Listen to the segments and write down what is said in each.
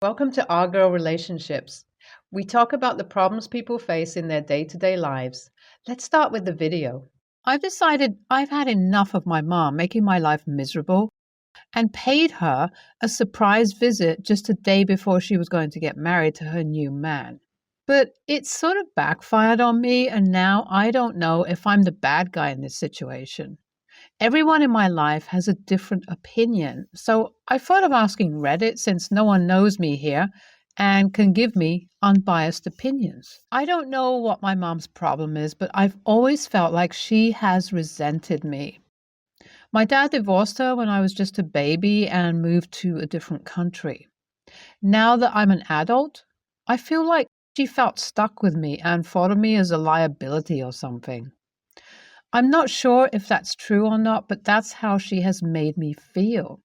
Welcome to Our Girl Relationships. We talk about the problems people face in their day-to-day lives. Let's start with the video. I've decided I've had enough of my mom making my life miserable and paid her a surprise visit just a day before she was going to get married to her new man. But it sort of backfired on me, and now I don't know if I'm the bad guy in this situation. Everyone in my life has a different opinion, so I thought of asking Reddit since no one knows me here and can give me unbiased opinions. I don't know what my mom's problem is, but I've always felt like she has resented me. My dad divorced her when I was just a baby and moved to a different country. Now that I'm an adult, I feel like she felt stuck with me and thought of me as a liability or something. I'm not sure if that's true or not, but that's how she has made me feel.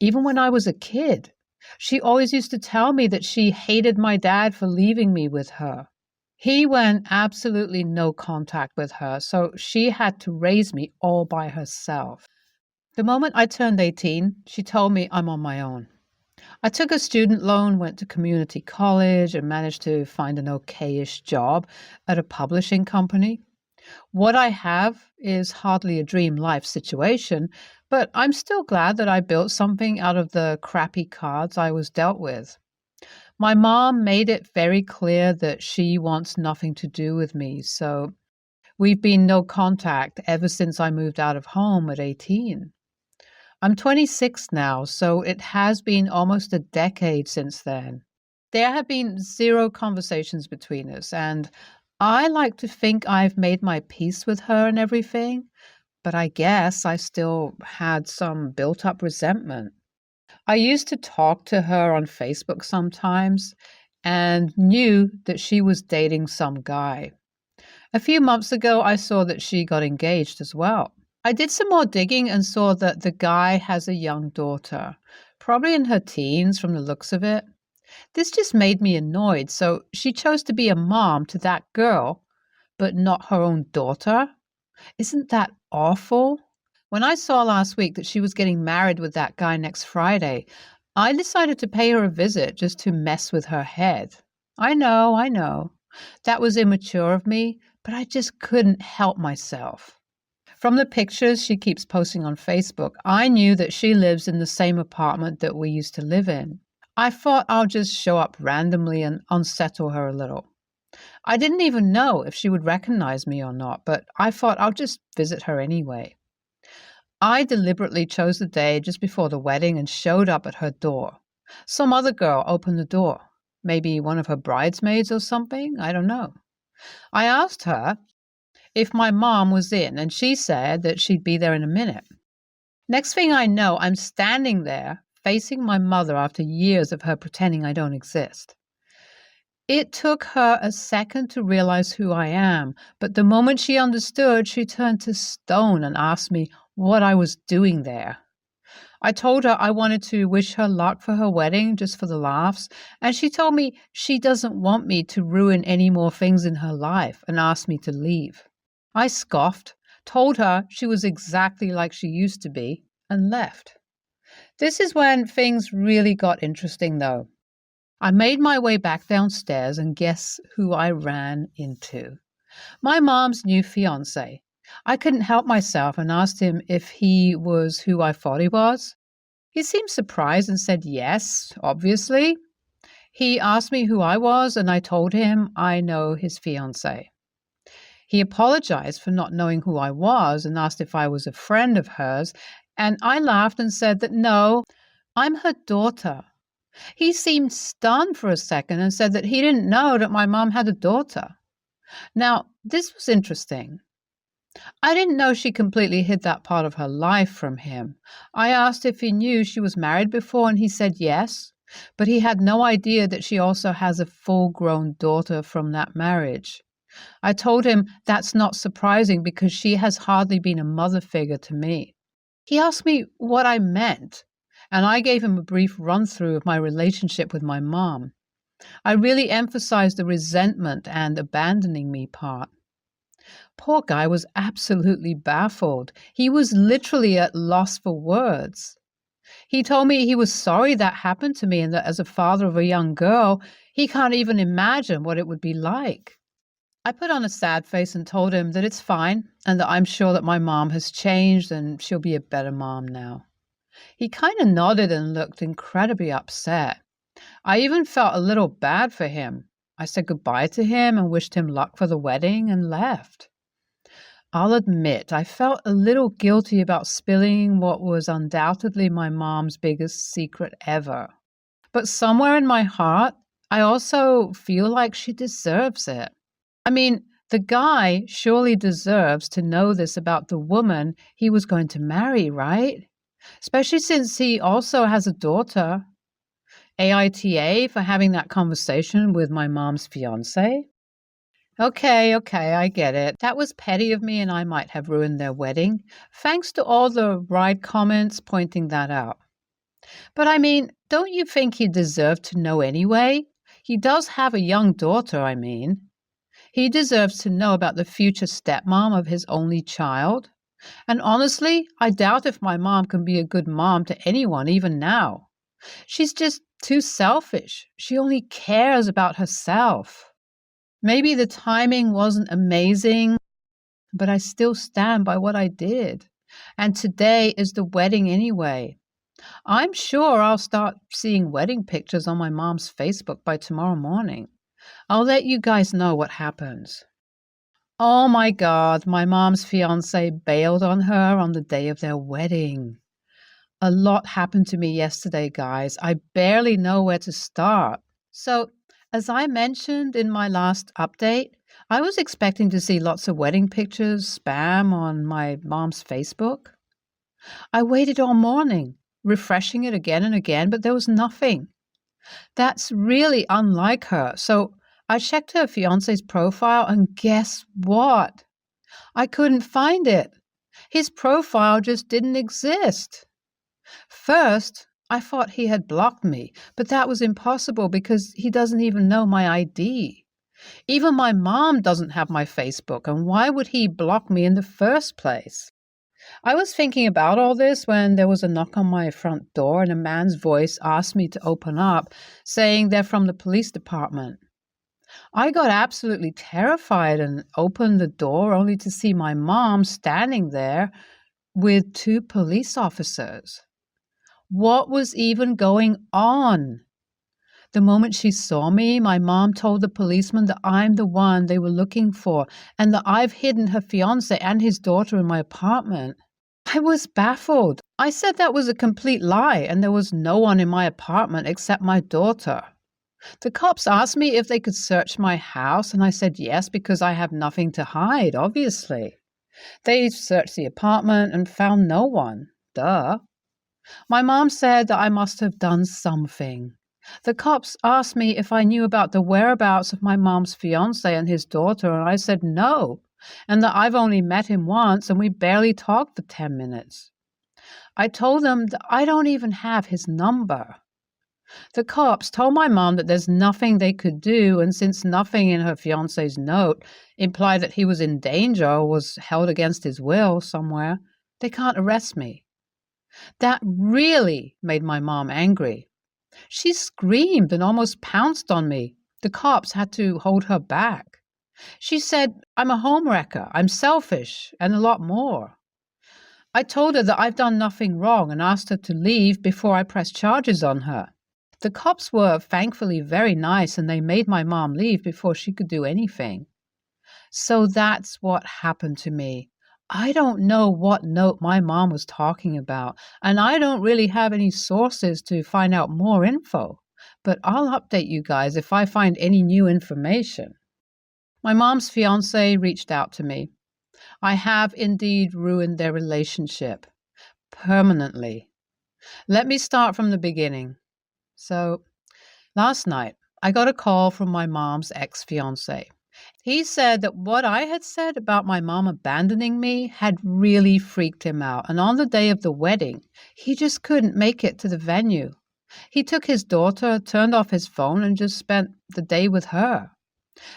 Even when I was a kid, she always used to tell me that she hated my dad for leaving me with her. He went absolutely no contact with her, so she had to raise me all by herself. The moment I turned 18, she told me I'm on my own. I took a student loan, went to community college, and managed to find an okayish job at a publishing company. What I have is hardly a dream life situation, but I'm still glad that I built something out of the crappy cards I was dealt with. My mom made it very clear that she wants nothing to do with me, so we've been no contact ever since I moved out of home at 18. I'm 26 now, so it has been almost a decade since then. There have been zero conversations between us, and I like to think I've made my peace with her and everything, but I guess I still had some built up resentment. I used to talk to her on Facebook sometimes and knew that she was dating some guy. A few months ago, I saw that she got engaged as well. I did some more digging and saw that the guy has a young daughter, probably in her teens from the looks of it. This just made me annoyed, so she chose to be a mom to that girl, but not her own daughter. Isn't that awful? When I saw last week that she was getting married with that guy next Friday, I decided to pay her a visit just to mess with her head. I know. That was immature of me, but I just couldn't help myself. From the pictures she keeps posting on Facebook, I knew that she lives in the same apartment that we used to live in. I thought I'll just show up randomly and unsettle her a little. I didn't even know if she would recognize me or not, but I thought I'll just visit her anyway. I deliberately chose the day just before the wedding and showed up at her door. Some other girl opened the door, maybe one of her bridesmaids or something, I don't know. I asked her if my mom was in, and she said that she'd be there in a minute. Next thing I know, I'm standing there facing my mother after years of her pretending I don't exist. It took her a second to realize who I am, but the moment she understood, she turned to stone and asked me what I was doing there. I told her I wanted to wish her luck for her wedding just for the laughs, and she told me she doesn't want me to ruin any more things in her life and asked me to leave. I scoffed, told her she was exactly like she used to be, and left. This is when things really got interesting, though. I made my way back downstairs, and guess who I ran into? My mom's new fiancé. I couldn't help myself and asked him if he was who I thought he was. He seemed surprised and said yes, obviously. He asked me who I was, and I told him I know his fiancé. He apologized for not knowing who I was and asked if I was a friend of hers, and I laughed and said that no, I'm her daughter. He seemed stunned for a second and said that he didn't know that my mom had a daughter. Now, this was interesting. I didn't know she completely hid that part of her life from him. I asked if he knew she was married before, and he said yes, but he had no idea that she also has a full-grown daughter from that marriage. I told him that's not surprising because she has hardly been a mother figure to me. He asked me what I meant, and I gave him a brief run-through of my relationship with my mom. I really emphasized the resentment and abandoning me part. Poor guy was absolutely baffled. He was literally at loss for words. He told me he was sorry that happened to me and that as a father of a young girl, he can't even imagine what it would be like. I put on a sad face and told him that it's fine and that I'm sure that my mom has changed and she'll be a better mom now. He kind of nodded and looked incredibly upset. I even felt a little bad for him. I said goodbye to him and wished him luck for the wedding and left. I'll admit, I felt a little guilty about spilling what was undoubtedly my mom's biggest secret ever. But somewhere in my heart, I also feel like she deserves it. I mean, the guy surely deserves to know this about the woman he was going to marry, right? Especially since he also has a daughter. AITA for having that conversation with my mom's fiancé. Okay, I get it. That was petty of me and I might have ruined their wedding. Thanks to all the right comments pointing that out. But I mean, don't you think he deserved to know anyway? He does have a young daughter, I mean. He deserves to know about the future stepmom of his only child. And honestly, I doubt if my mom can be a good mom to anyone even now. She's just too selfish. She only cares about herself. Maybe the timing wasn't amazing, but I still stand by what I did. And today is the wedding anyway. I'm sure I'll start seeing wedding pictures on my mom's Facebook by tomorrow morning. I'll let you guys know what happens. Oh my God, my mom's fiancé bailed on her on the day of their wedding. A lot happened to me yesterday, guys. I barely know where to start. So, as I mentioned in my last update, I was expecting to see lots of wedding pictures spam on my mom's Facebook. I waited all morning, refreshing it again and again, but there was nothing. That's really unlike her. So I checked her fiancé's profile, and guess what? I couldn't find it. His profile just didn't exist. First, I thought he had blocked me, but that was impossible because he doesn't even know my ID. Even my mom doesn't have my Facebook, and why would he block me in the first place? I was thinking about all this when there was a knock on my front door and a man's voice asked me to open up, saying they're from the police department. I got absolutely terrified and opened the door only to see my mom standing there with 2 police officers. What was even going on? The moment she saw me, my mom told the policeman that I'm the one they were looking for and that I've hidden her fiancé and his daughter in my apartment. I was baffled. I said that was a complete lie and there was no one in my apartment except my daughter. The cops asked me if they could search my house, and I said yes because I have nothing to hide, obviously. They searched the apartment and found no one. Duh. My mom said that I must have done something. The cops asked me if I knew about the whereabouts of my mom's fiancé and his daughter, and I said no, and that I've only met him once and we barely talked for 10 minutes. I told them that I don't even have his number. The cops told my mom that there's nothing they could do, and since nothing in her fiancé's note implied that he was in danger or was held against his will somewhere, they can't arrest me. That really made my mom angry. She screamed and almost pounced on me. The cops had to hold her back. She said, I'm a homewrecker, I'm selfish, and a lot more. I told her that I've done nothing wrong and asked her to leave before I pressed charges on her. The cops were thankfully very nice and they made my mom leave before she could do anything. So that's what happened to me. I don't know what note my mom was talking about, and I don't really have any sources to find out more info, but I'll update you guys if I find any new information. My mom's fiancé reached out to me. I have indeed ruined their relationship. Permanently. Let me start from the beginning. So, last night, I got a call from my mom's ex-fiancé. He said that what I had said about my mom abandoning me had really freaked him out, and on the day of the wedding, he just couldn't make it to the venue. He took his daughter, turned off his phone, and just spent the day with her.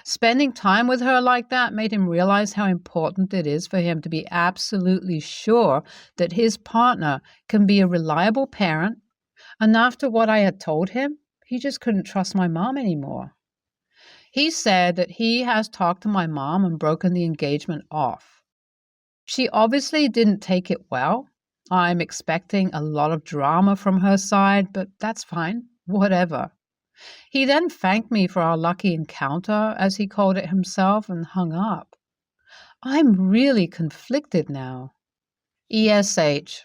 Spending time with her like that made him realize how important it is for him to be absolutely sure that his partner can be a reliable parent And after what I had told him, he just couldn't trust my mom anymore. He said that he has talked to my mom and broken the engagement off. She obviously didn't take it well. I'm expecting a lot of drama from her side, but that's fine. Whatever. He then thanked me for our lucky encounter, as he called it himself, and hung up. I'm really conflicted now. ESH.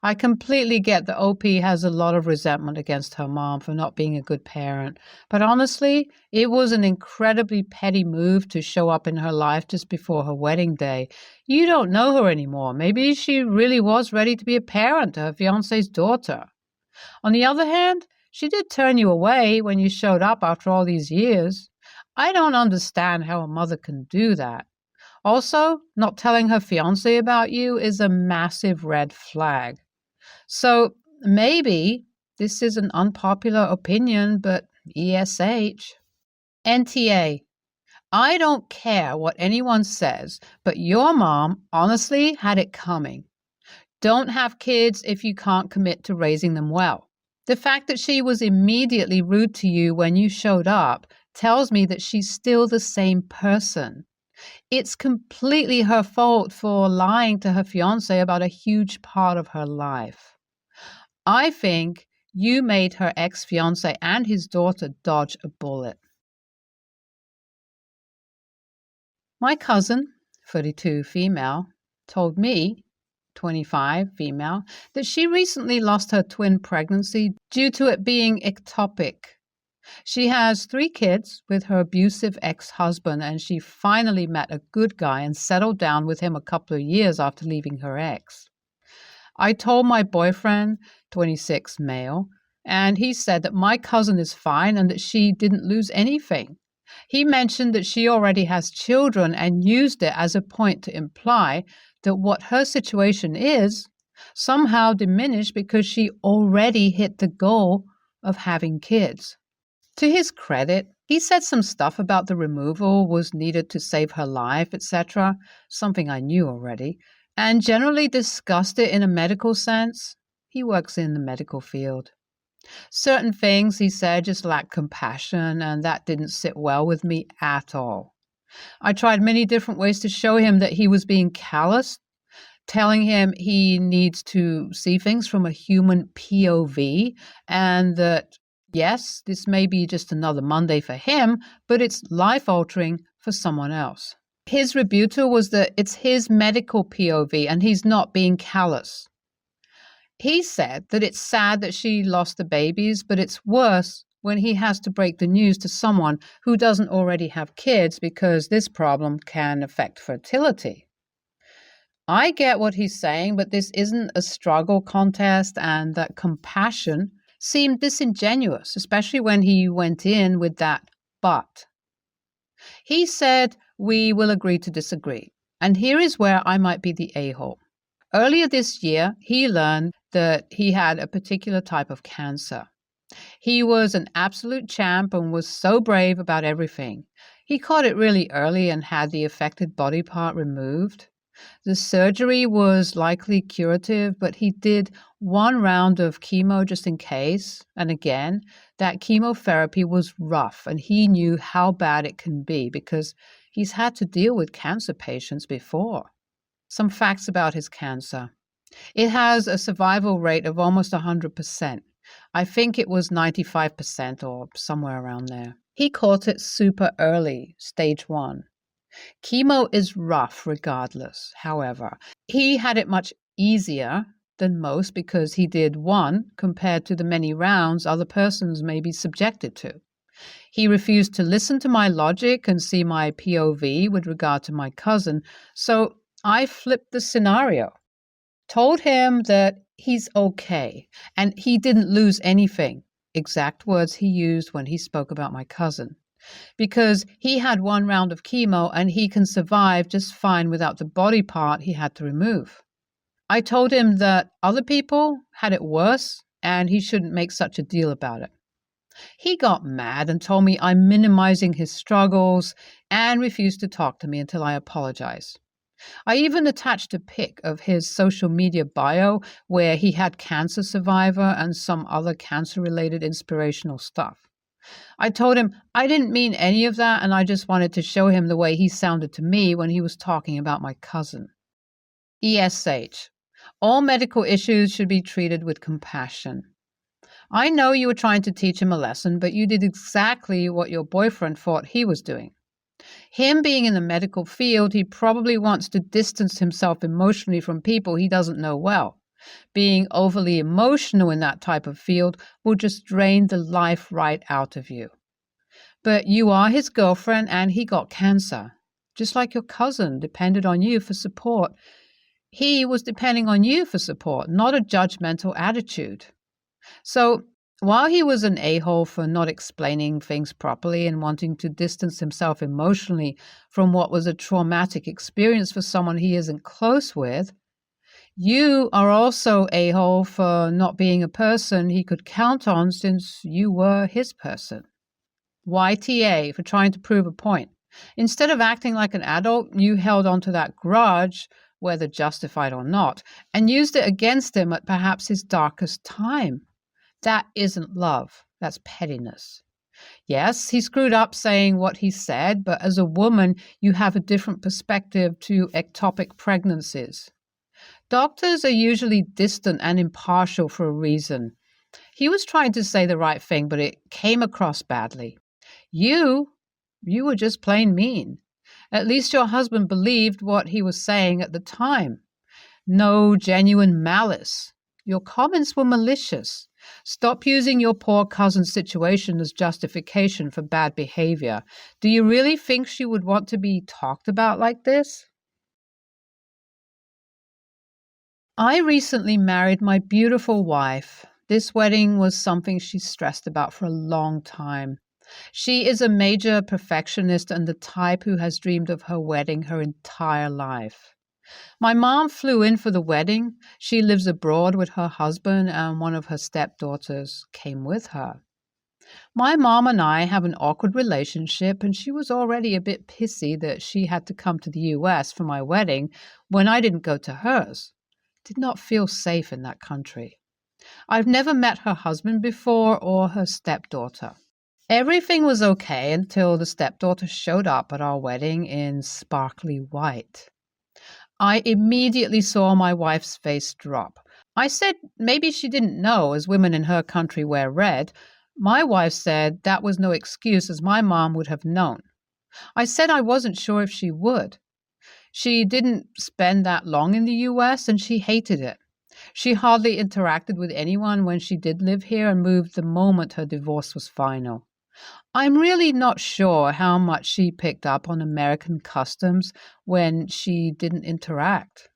I completely get that OP has a lot of resentment against her mom for not being a good parent, but honestly, it was an incredibly petty move to show up in her life just before her wedding day. You don't know her anymore. Maybe she really was ready to be a parent to her fiancé's daughter. On the other hand, she did turn you away when you showed up after all these years. I don't understand how a mother can do that. Also, not telling her fiancé about you is a massive red flag. So maybe this is an unpopular opinion, but ESH. NTA. I don't care what anyone says, but your mom honestly had it coming. Don't have kids if you can't commit to raising them well. The fact that she was immediately rude to you when you showed up tells me that she's still the same person. It's completely her fault for lying to her fiancé about a huge part of her life. I think you made her ex-fiancé and his daughter dodge a bullet. My cousin, 32 female, told me, 25 female, that she recently lost her twin pregnancy due to it being ectopic. She has 3 kids with her abusive ex-husband, and she finally met a good guy and settled down with him a couple of years after leaving her ex. I told my boyfriend, 26 male, and he said that my cousin is fine and that she didn't lose anything. He mentioned that she already has children and used it as a point to imply that what her situation is somehow diminished because she already hit the goal of having kids. To his credit, he said some stuff about the removal was needed to save her life, etc., something I knew already, and generally discussed it in a medical sense. He works in the medical field. Certain things, he said, just lacked compassion, and that didn't sit well with me at all. I tried many different ways to show him that he was being callous, telling him he needs to see things from a human POV, and that, yes, this may be just another Monday for him, but it's life-altering for someone else. His rebuttal was that it's his medical POV and he's not being callous. He said that it's sad that she lost the babies, but it's worse when he has to break the news to someone who doesn't already have kids because this problem can affect fertility. I get what he's saying, but this isn't a struggle contest, and that compassion seemed disingenuous, especially when he went in with that but. He said, we will agree to disagree. And here is where I might be the a-hole. Earlier this year, he learned that he had a particular type of cancer. He was an absolute champ and was so brave about everything. He caught it really early and had the affected body part removed. The surgery was likely curative, but he did 1 round of chemo just in case. And again, that chemotherapy was rough, and he knew how bad it can be because he's had to deal with cancer patients before. Some facts about his cancer. It has a survival rate of almost 100%. I think it was 95% or somewhere around there. He caught it super early, stage 1. Chemo is rough regardless. However, he had it much easier than most because he did 1 compared to the many rounds other persons may be subjected to. He refused to listen to my logic and see my POV with regard to my cousin, so I flipped the scenario. Told him that he's okay and he didn't lose anything, exact words he used when he spoke about my cousin, because he had 1 round of chemo and he can survive just fine without the body part he had to remove. I told him that other people had it worse and he shouldn't make such a deal about it. He got mad and told me I'm minimizing his struggles and refused to talk to me until I apologized. I even attached a pic of his social media bio where he had cancer survivor and some other cancer-related inspirational stuff. I told him I didn't mean any of that and I just wanted to show him the way he sounded to me when he was talking about my cousin. ESH. All medical issues should be treated with compassion. I know you were trying to teach him a lesson, but you did exactly what your boyfriend thought he was doing. Him being in the medical field, he probably wants to distance himself emotionally from people he doesn't know well. Being overly emotional in that type of field will just drain the life right out of you. But you are his girlfriend and he got cancer. Just like your cousin depended on you for support. He was depending on you for support, not a judgmental attitude. So, while he was an a-hole for not explaining things properly and wanting to distance himself emotionally from what was a traumatic experience for someone he isn't close with, you are also a-hole for not being a person he could count on since you were his person. YTA for trying to prove a point. Instead of acting like an adult, you held on to that grudge, whether justified or not, and used it against him at perhaps his darkest time. That isn't love. That's pettiness. Yes, he screwed up saying what he said, but as a woman, you have a different perspective to ectopic pregnancies. Doctors are usually distant and impartial for a reason. He was trying to say the right thing, but it came across badly. You were just plain mean. At least your husband believed what he was saying at the time. No genuine malice. Your comments were malicious. Stop using your poor cousin's situation as justification for bad behavior. Do you really think she would want to be talked about like this? I recently married my beautiful wife. This wedding was something she stressed about for a long time. She is a major perfectionist and the type who has dreamed of her wedding her entire life. My mom flew in for the wedding. She lives abroad with her husband and one of her stepdaughters came with her. My mom and I have an awkward relationship and she was already a bit pissy that she had to come to the US for my wedding when I didn't go to hers. Did not feel safe in that country. I've never met her husband before or her stepdaughter. Everything was okay until the stepdaughter showed up at our wedding in sparkly white. I immediately saw my wife's face drop. I said maybe she didn't know as women in her country wear red. My wife said that was no excuse as my mom would have known. I said I wasn't sure if she would. She didn't spend that long in the US and she hated it. She hardly interacted with anyone when she did live here and moved the moment her divorce was final. I'm really not sure how much she picked up on American customs when she didn't interact.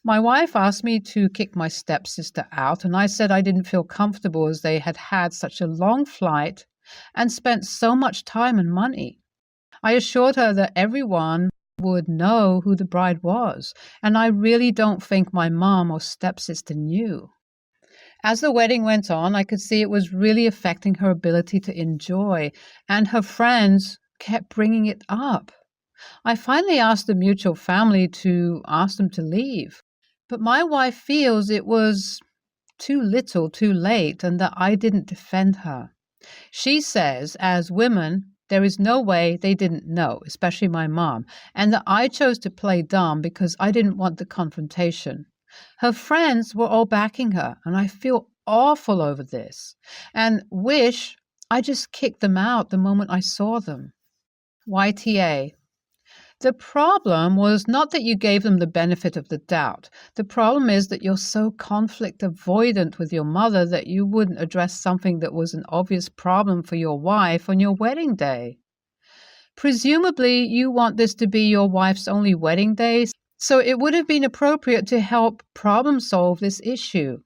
My wife asked me to kick my stepsister out, and I said I didn't feel comfortable as they had had such a long flight and spent so much time and money. I assured her that everyone would know who the bride was, and I really don't think my mom or stepsister knew. As the wedding went on, I could see it was really affecting her ability to enjoy, and her friends kept bringing it up. I finally asked the mutual family to ask them to leave, but my wife feels it was too little, too late, and that I didn't defend her. She says, as women, there is no way they didn't know, especially my mom, and that I chose to play dumb because I didn't want the confrontation. Her friends were all backing her, and I feel awful over this and wish I just kicked them out the moment I saw them. YTA. The problem was not that you gave them the benefit of the doubt. The problem is that you're so conflict avoidant with your mother that you wouldn't address something that was an obvious problem for your wife on your wedding day. Presumably, you want this to be your wife's only wedding day, so it would have been appropriate to help problem solve this issue.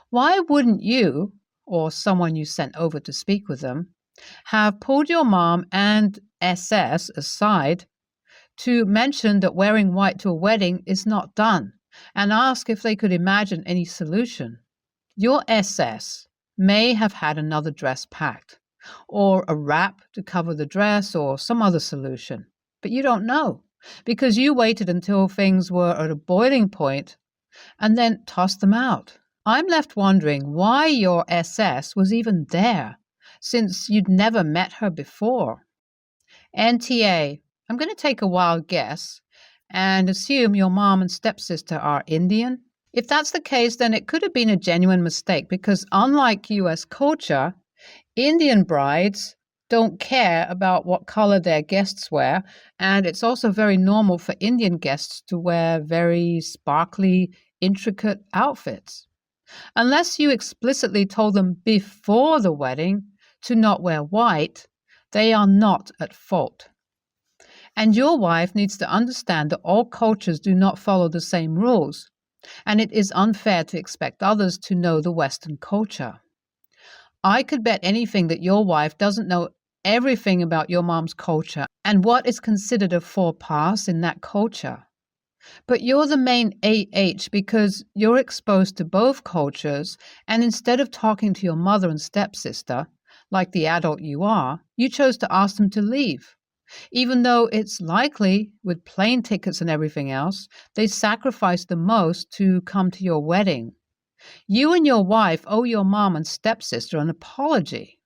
Why wouldn't you, or someone you sent over to speak with them, have pulled your mom and SS aside to mention that wearing white to a wedding is not done and ask if they could imagine any solution? Your SS may have had another dress packed, or a wrap to cover the dress, or some other solution, but you don't know. because you waited until things were at a boiling point and then tossed them out. I'm left wondering why your SS was even there, since you'd never met her before. NTA, I'm going to take a wild guess and assume your mom and stepsister are Indian. If that's the case, then it could have been a genuine mistake because unlike US culture, Indian brides don't care about what color their guests wear, and it's also very normal for Indian guests to wear very sparkly, intricate outfits. Unless you explicitly told them before the wedding to not wear white, they are not at fault. And your wife needs to understand that all cultures do not follow the same rules, and it is unfair to expect others to know the Western culture. I could bet anything that your wife doesn't know everything about your mom's culture and what is considered a faux pas in that culture. But you're the main AH because you're exposed to both cultures, and instead of talking to your mother and stepsister, like the adult you are, you chose to ask them to leave. Even though it's likely, with plane tickets and everything else, they sacrificed the most to come to your wedding. You and your wife owe your mom and stepsister an apology.